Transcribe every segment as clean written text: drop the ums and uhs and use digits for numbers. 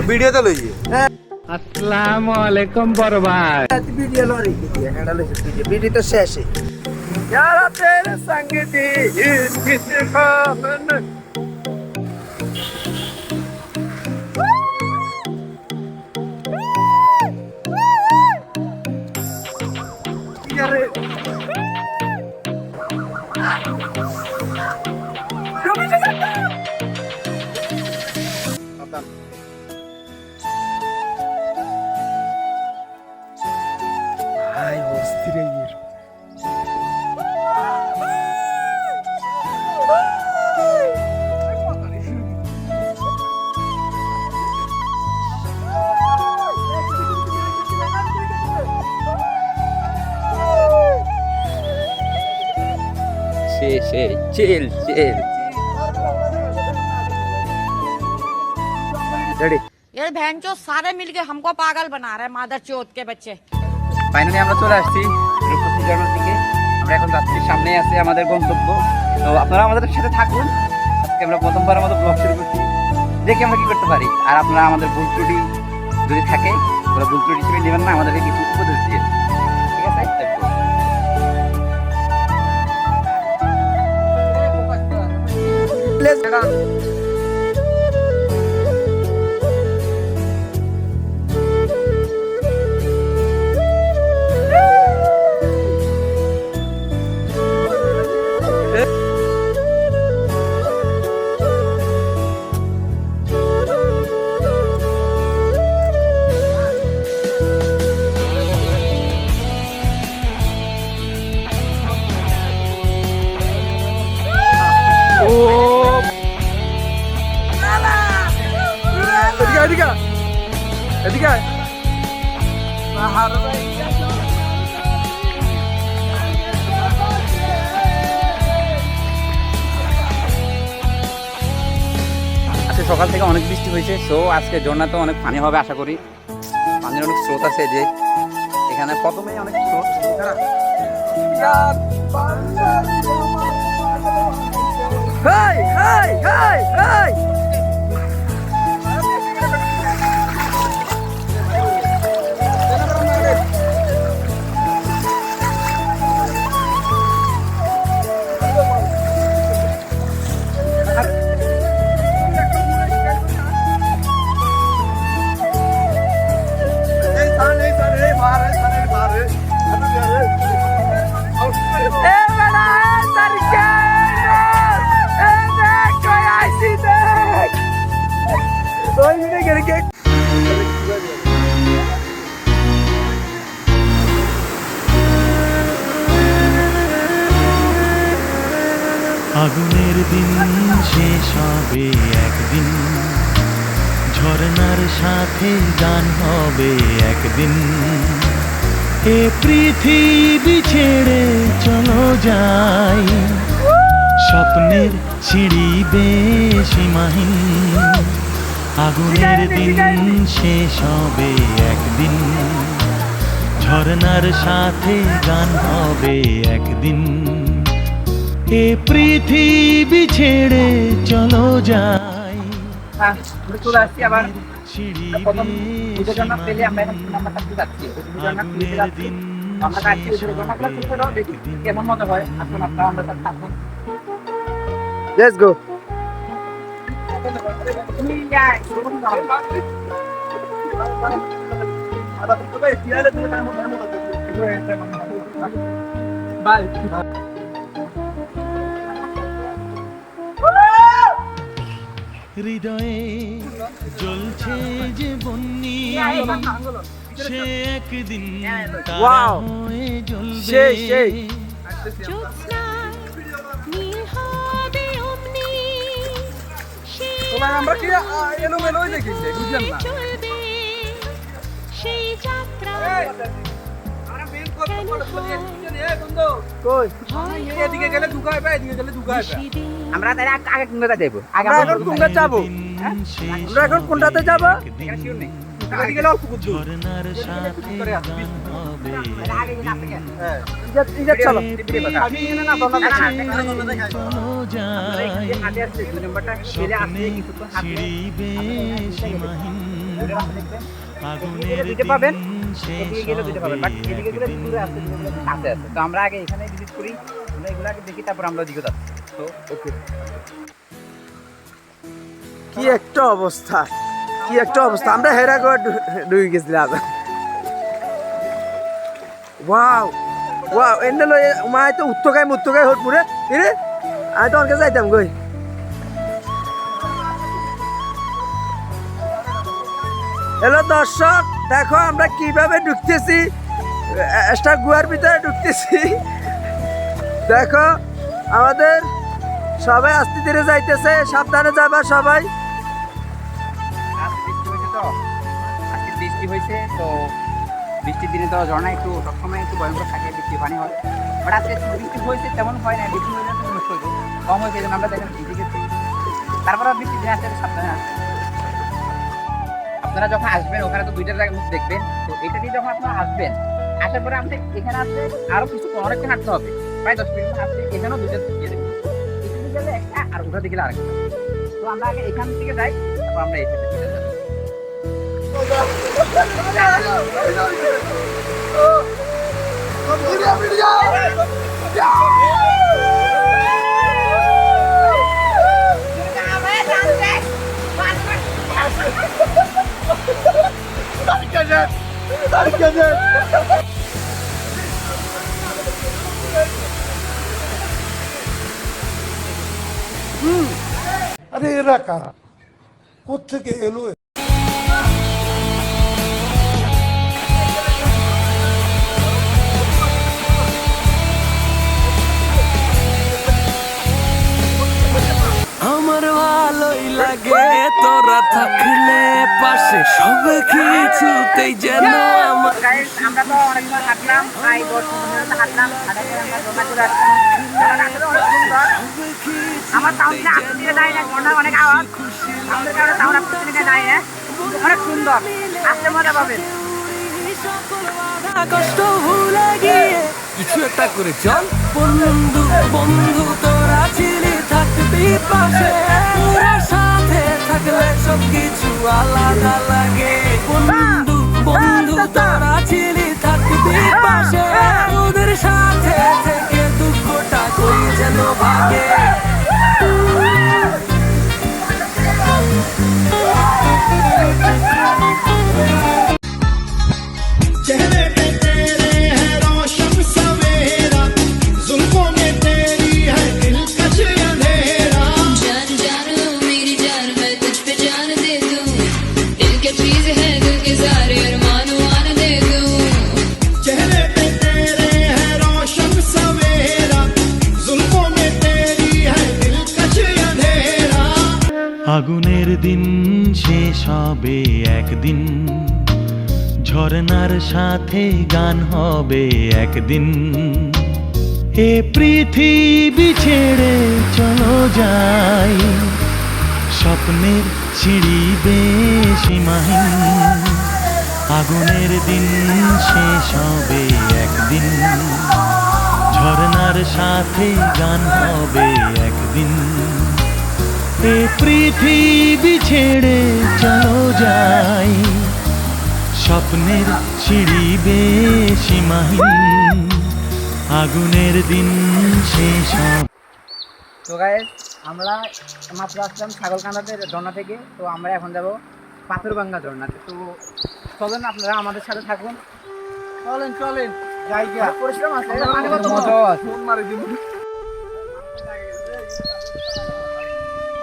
ভিডিওতে লইয়ে আসসালামু আলাইকুম বড় ভাই। ভিডিও লরি ভিডিও তো শেষে यारा तेरे संग दी किसी खामन यारे Ay, hostia, চিল रेडी ये भैंचो सारे मिलके हमको पागल बना रहे हैं मादर चौथ के बच्चे। ফাইনালি আমরা চলে আসছি রূপসী ঝর্ণার দিকে। আমরা এখন যাচ্ছি, সামনেই আছে আমাদের গন্তব্য। তো আপনারা আমাদের সাথে থাকুন। আজকে আমরা প্রথমবারের মতো ব্লগ শুরু করছি, দেখি আমরা কি করতে পারি। আর আপনারা আমাদের ভুল ত্রুটি যদি থাকে ওরা ভুল ত্রুটি হিসেবে নেবেন না, আমাদেরকে কিছু উপদেশ দিয়ে, ঠিক আছে? प्लीज এদিকে আজকে সকাল থেকে অনেক বৃষ্টি হয়েছে, সো আজকে ঝর্ণা তো অনেক পানি হবে আশা করি। পানির অনেক স্রোত আছে, যে এখানে প্রথমেই অনেক স্রোত। হাই হাই হাই হাই আগুনের দিন শেষ হবে একদিন, ঝর্ণার সাথে গান হবে একদিন। এ পৃথিবী ছেড়ে চলো যাই, স্বপ্নের সিঁড়ি বেয়ে সীমাহীন। আগুনের দিন শেষ হবে একদিন, ঝর্ণার সাথে গান হবে একদিন। এ পৃথিবী ছেড়ে চলো যাই। চলে আসছি আবার প্রথম ঝর্ণা পেলে আমরা এখন নাম্বারটা যাচ্ছি। আমরা কাটছি ঝর্ণাগুলো খুঁজে দাও, দেখি কেমন মজা হয়। আসুন আপনারা আমাদের সাথে থাকুন। Let's go bye. হৃদয়ে জ্বলছে যে বন্যি, সে একদিন তারা হয়ে জ্বলবে। তোমার আমরা কি এলোমেলো দেখি বুঝলাম না। সেই যাত্রা এদিকে গেলে ঢুকায় পায়, এদিকে গেলে ঢুকায় পায়। আমরা তাহলে আগে কোনটা যাবো? আমরা এখন কোনটা যাবো? আমরা এখন কোনটাতে যাবো? এখানে শিওর নেই। এদিকে গেলে অল্প কুদ্দু ঝরনার সাথে গান হবে চলো আমি না দোলনা দেখাই চলো যাই হাতে আসছে 2 নম্বরটা ছেলে আসছে কিছুক্ষণ হাতে সিঁড়ি সীমাহীন আগুনের দিতে পাবেন দিন শেষ এদিকে গেলে দিতে পাবেন বাট হবে এদিকে গেলে একদিন। দূরে আসছে কাছে আছে তো আমরা আগে এখানে ভিজিট করি আমরা এগুলো আগে দেখি তারপর আমরা ওদিকে যাচ্ছি তো ওকে কি একটা অবস্থা কি একটা অবস্থা আমরা হেরা করে ঢুকে গেছিলাম ওয়াও ওয়াও এনে লই মাই তো উত্তকায় হট পুরে রে আমি তো অনকে যাইতাম কই হ্যালো দর্শক দেখো আমরা কিভাবে ঢুকতেছি একটা গুহার ভিতরে ঢুকতেছি দেখো আমাদের সবাই আস্তে ধীরে যাইতেছে সাবধানে যাবা সবাই আজকে বৃষ্টি হয়েছে তো আজকে বৃষ্টি হয়েছে তো বৃষ্টির দিনে তো ঝর্ণা একটু সবসময় একটু ভয়ঙ্কর থাকে বৃষ্টি পানি হয় বাট আজকে বৃষ্টি হয়েছে তেমন হয় না বৃষ্টি হয়ে যাচ্ছে নষ্ট হয়েছে কম হয়েছে যেন আমরা দেখেন ভিজে গেছি তারপর বৃষ্টির দিনে আসতে সাবধানে আসবে আপনারা যখন আসবেন ওখানে তো 2টা জায়গায় মুখ দেখবেন তো এটা দিয়ে যখন আপনারা আসবেন আসার পরে আপনি এখানে আসলে আরো কিছু অনেকটা হাঁটতে হবে প্রায় 10 মিনিট আসলে এখানেও 2টা দিয়ে দেখবেন এখানে গেলে একটা আর ওটা দিকে গেলে আরেকটা তো আমরা আগে এখান থেকে যাই তারপর আমরা এখানে চলে যাবো আরে এরা কারা কোত্থেকে এলো আমার ভালোই লাগে তোরা থাকলে পাশে সব কিছুতেই যেন আমার গাইস আমরা তো অনেকবার হাঁটলাম প্রায় 10 মিনিট হাঁটলাম হাঁটার পরে আমরা জমা করে আসলাম আসলে অনেক সুন্দর আমার সাউন্ডটা আপনি দিকে যায় না ঝর্ণার অনেক আওয়াজ আমাদের কারণে সাউন্ড আপনি দিকে যায় না অনেক সুন্দর আসতে মজা পাবেন কষ্ট ভুলে গিয়ে কিছু একটা করে চল বন্ধু বন্ধু তোরা ছিলি থাকবি পাশে তোরা সাথে থাকলে সব কিছু আলাদা লাগে বন্ধু বন্ধু তোরা ছিলি থাকবি পাশে তোদের সাথে থেকে দুঃখটা কই যেন ভাগে चेहरे पे तेरे है रोशन सवेरा जुल्फों में तेरी है दिलकश अंधेरा जान जानो मेरी जान मैं तुझ पे जान दे दूं दिल के चीज है दिल के सारे अरमान वान दे दूं चेहरे पे तेरे है रोशन सवेरा जुल्फों में तेरी है दिलकश अंधेरा আগুনের দিন শেষ হবে একদিন ঝরনার সাথে গান হবে একদিন এ পৃথিবী ছেড়ে চলো যাই স্বপ্নের সিঁড়ি সীমাহীন আগুনের দিন শেষ হবে একদিন ঝরনার সাথে গান হবে একদিন এ পৃথিবী ছেড়ে চলো যাই স্বপ্নের সিঁড়ি সীমাহীন আগুনের দিন শেষ হবে। তো গাইস আমরা মাত্র আসলাম ছাগলকান্দাতে ঝর্ণা থেকে তো আমরা এখন যাব পাথরভাঙ্গা ঝর্ণাতে তো চলেন আপনারা আমাদের সাথে থাকুন চলেন চলেন যাই গিয়া পরিশ্রম আছে ফোন মারি দিন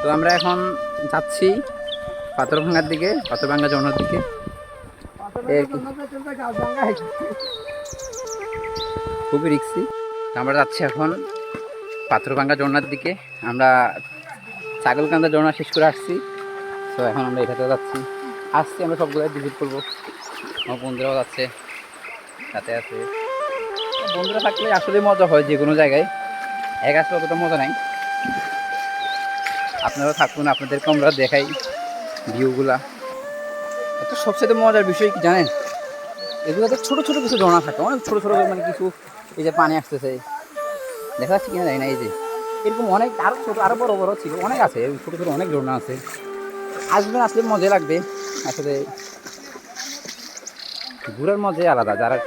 তো আমরা এখন যাচ্ছি পাথরভাঙ্গার দিকে পাথরভাঙ্গা ঝর্ণার দিকে খুবই রিক্সি আমরা যাচ্ছি এখন পাথরভাঙ্গা ঝর্ণার দিকে আমরা ছাগলকান্দা ঝর্ণা শেষ করে আসছি তো এখন আমরা এটাতে যাচ্ছি আমরা সবগুলো ভিজিট করবো আমার বন্ধুরাও যাচ্ছে সাথে আছে বন্ধুরা থাকলে আসলে মজা হয় যে কোনো জায়গায় এক আসলে অতটা মজা নাই আপনারাও থাকুন আপনাদেরকে আমরা দেখাই ভিউগুলা একটা সবচেয়ে মজার বিষয় কি জানেন, এগুলোতে ছোট ছোট কিছু ঝর্ণা থাকে, অনেক ছোট ছোট মানে কিছু, এই যে পানি আসতেছে দেখা যাচ্ছে কিনা জানি না, এই যে এরকম অনেক আরো ছোট আরো বড় বড় ছিল, অনেক আছে ছোট ছোট অনেক ঝর্ণা আছে। আসবেন, আসলে মজা লাগবে। আসলে ঘুরার মজাই আলাদা। যারা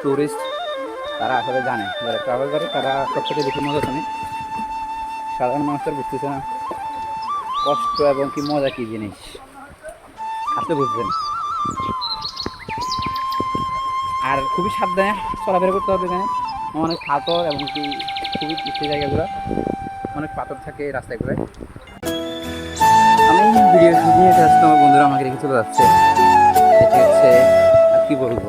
টুরিস্ট তারা আসলে জানে, যারা ট্রাভেল করে তারা সবথেকে বেশি মজা শোনে। সাধারণ মানুষের বুঝতেছে না কষ্ট এবং কি মজা কি জিনিস, আসলে বুঝবেন। আর খুবই সাবধানে চলাফেরা করতে হবে এখানে, অনেক পাথর এবং কি খুবই পিছিয়ে জায়গাগুলো, অনেক পাথর থাকে রাস্তাগুলোয়। আমি ভিডিও নিয়ে আসতে আমার বন্ধুরা আমাকে রেখে চলে যাচ্ছে, এটা হচ্ছে আর কি বলবো,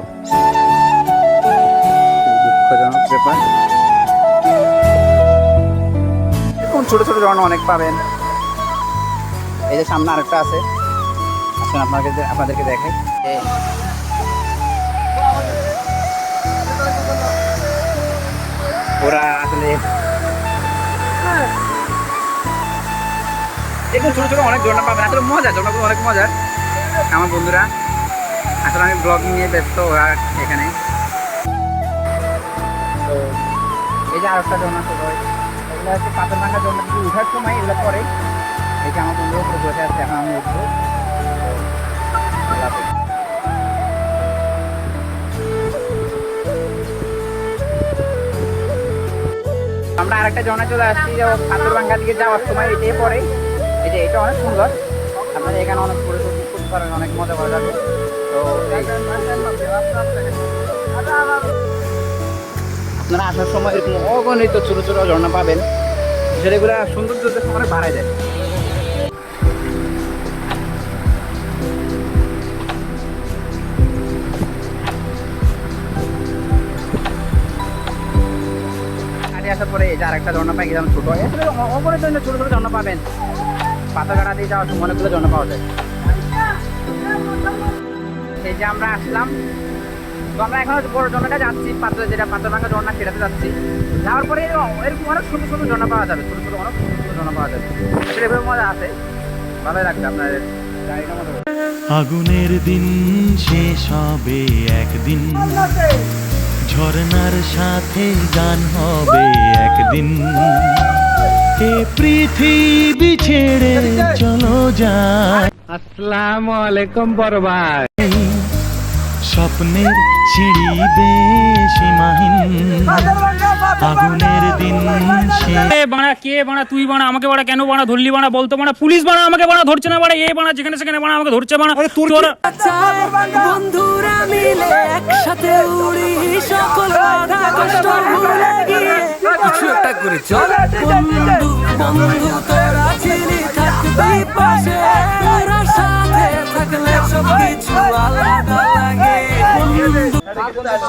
দুঃখজনক ব্যাপার। এরকম ছোট ছোট ঝর্ণা অনেক পাবেন। এই যে সামনে আরেকটা আছে, আসলে আপনাদেরকে দেখাই। ওরা আসলে এরকম ছোট ছোট অনেক ঝর্ণা পাবেন, আসলে মজা, ঝর্ণাগুলো অনেক মজার। আমার বন্ধুরা আসলে আমি ব্লগিং নিয়ে ব্যস্ত, ওরা এখানে। তো এই যে আরেকটা ঝর্ণা ছোট, এগুলো হচ্ছে পাথর ভাঙা ঝর্ণা, কিন্তু উঠার সময় এগুলো পরে। এই যে আমার বন্ধুরা উপরে বসে আছে, এখন আমি উঠবো। আমরা আরেকটা ঝর্ণা চলে আসছি, পাথর ভাঙ্গা দিকে যাওয়ার সময় এটাই পরে। এই যে এটা অনেক সুন্দর, আপনারা এখানে অনেক পরিদর্শন করতে পারেন, অনেক মজা করা যাবে। তো আপনারা আসার সময় এরকম অগণিত ছোটো ছোটো ঝর্ণা পাবেন, যেগুলো সৌন্দর্য অনেক বাড়ায় যায়। আসার পরে এই যে আরেকটা ঝর্ণা পাই গেলাম ছোটো, অপরের জন্য ছোটো ছোটো ঝর্ণা পাবেন। পাতাগাড়া দিয়ে যাওয়ার সময় অনেকগুলো ঝর্ণা পাওয়া যায়। এই যে আমরা আসলাম, তো আমরা এখন বড় ঝর্ণাটা যাচ্ছি, যেটা পাথর ভাঙা ঝর্ণা সেটাতে যাচ্ছি। যাওয়ার পরে এরকম অনেক ছোটো ছোটো ঝর্ণা পাওয়া যাবে, ছোটো ছোটো অনেক ছোটো ছোটো ঝর্ণা পাওয়া যাবে। এভাবে মজা আছে, ভালোই লাগবে আপনাদের গাড়িটা মজা। আগুনের দিন শেষ হবে একদিন, ঝর্ণার সাথে গান হবে একদিন, এ পৃথিবী ছেড়ে চলো যাই। আসসালামু আলাইকুম বড় ভাই। স্বপ্নের সিঁড়ি বেসীমাহীন, আগুনের দিন বাড়া কে বাড়া তুই বাড়া আমাকে বাড়া কেন বাড়া ধরলি বাড়া বলতো বাড়া পুলিশ বাড়া আমাকে বাড়া ধরছে না বাড়া, এ বাড়া যেখানে সেখানে বাড়া আমাকে ধরছে বাড়া। বন্ধুরা মিলে একসাথে উড়ি সকল বাধা কষ্ট ভুলে গিয়ে কিছু একটা করে চল। বন্ধু বন্ধু তোরা ছিলি থাকবি পাশে, তোরা সাথে থাকলে সব কিছু আলাদা লাগে।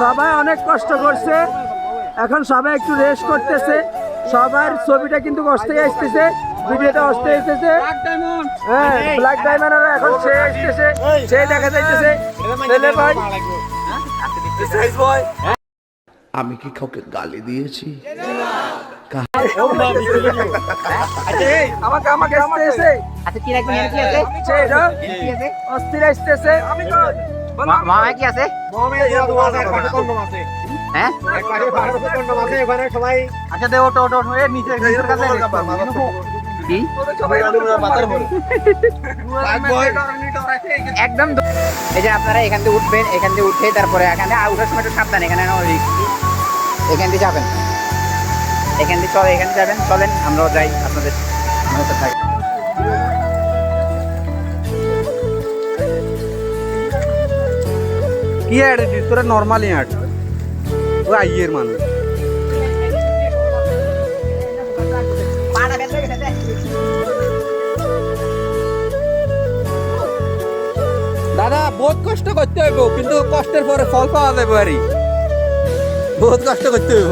সবাই অনেক কষ্ট করছে, এখন সবাই একটু রেস্ট করতেছে। সবার ছবিটা কিন্তু অস্থায়ী আসতেছে, ভিডিওটা অস্থায়ী আসতেছে। হ্যাঁ, ব্ল্যাক ডায়মন্ড এখন সে আসতেছে, সে দেখা যাইতেছে ছেলে ভাই। আমি কি কাউকে গালি দিয়েছি? আমাকে আসতেছে, আচ্ছা কি রাখবেন, কি আছে অস্থির আসতেছে। মামা কি আছে? হ্যাঁ আচ্ছা দে, ওটো ওটো হয়ে নিচে নিচের কাছে কি একদম। এই যে আপনারা এখান থেকে উঠবেন, এখান থেকে উঠে তারপরে এখানে উঠার সময় একটু সাবধান, এখানে এখান দিয়ে যাবেন, এখান দিয়ে চলে, এখানে যাবেন, চলেন আমরাও যাই আপনাদের থাকি। কি অ্যাড তোরা নর্মালি অ্যাড ও আইয়ের মানুষ। দাদা বহুত কষ্ট করতে হইব, কিন্তু কষ্টের পরে ফল পাওয়া যাবে, আর বহুত কষ্ট করতে হইব।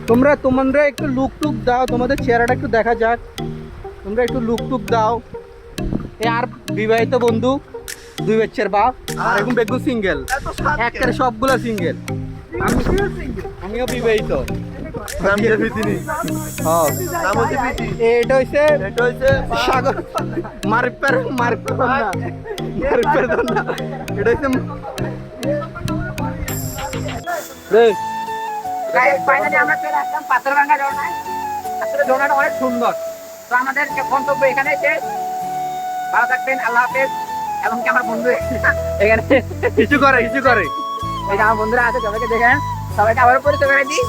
তোমরা একটু লুক টুক দাও, তোমাদের চেহারাটা একটু দেখা যাক, তোমরা একটু লুক টুক দাও। এ আর বিবাহিত বন্ধু, 2 বাচ্চার বাপ, আর এখন বেগু সিঙ্গেল, একটা সবগুলো সিঙ্গেল। আমিও বিবাহিত। এটা হইছে সাগর মারপের না, এটা হইছে ফাইনালি আমরা চলে আসলাম পাথরভাঙ্গা ঝর্ণায়। আসলে ঝর্ণাটা অনেক সুন্দর। তো আমাদের গন্তব্য এখানে শেষ। ভালো থাকবেন, আল্লাহ হাফেজ। এবং কি আমার বন্ধু এখানে কিছু করে এই যে আমার বন্ধুরা আছে, সবাইকে দেখেন, সবাইকে আবার পরিচয় করে দিই।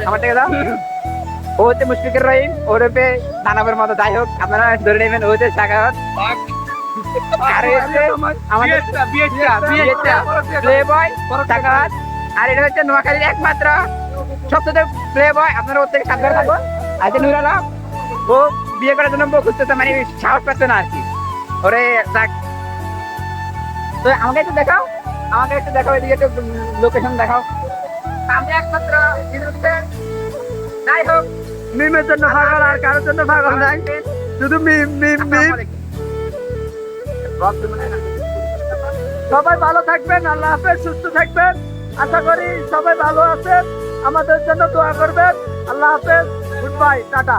আমার থেকে দাও। ও হচ্ছে মুশফিকুর রহিম, ওরফে দানবের মতো। যাই হোক, আপনারা ধরে নেবেন, ও হচ্ছে সাগর। আর হচ্ছে আমাদের প্লে বয় সাগর। আর এটা হচ্ছে নোয়াখালীর একমাত্র সবচেয়ে প্লে বয়। আপনারা ওর থেকে সাবধানে থাকুন। আজকে নুর আলম, ও বিয়ে করার জন্য বউ খুঁজতেছে, মানে সাহস পাচ্ছে না আর কি। ওরে যাক, তো আমাকে একটু দেখাও, এদিকে একটু লোকেশন দেখাও। আমি একমাত্র যাই হোক, মিমের জন্য পাগল, আর কারোর জন্য পাগল নাই, শুধু মিম। সবাই ভালো থাকবেন, আল্লাহ হাফেজ, সুস্থ থাকবেন। আশা করি সবাই ভালো আছেন, আমাদের জন্য দোয়া করবেন। আল্লাহ হাফেজ, গুড বাই, টাটা।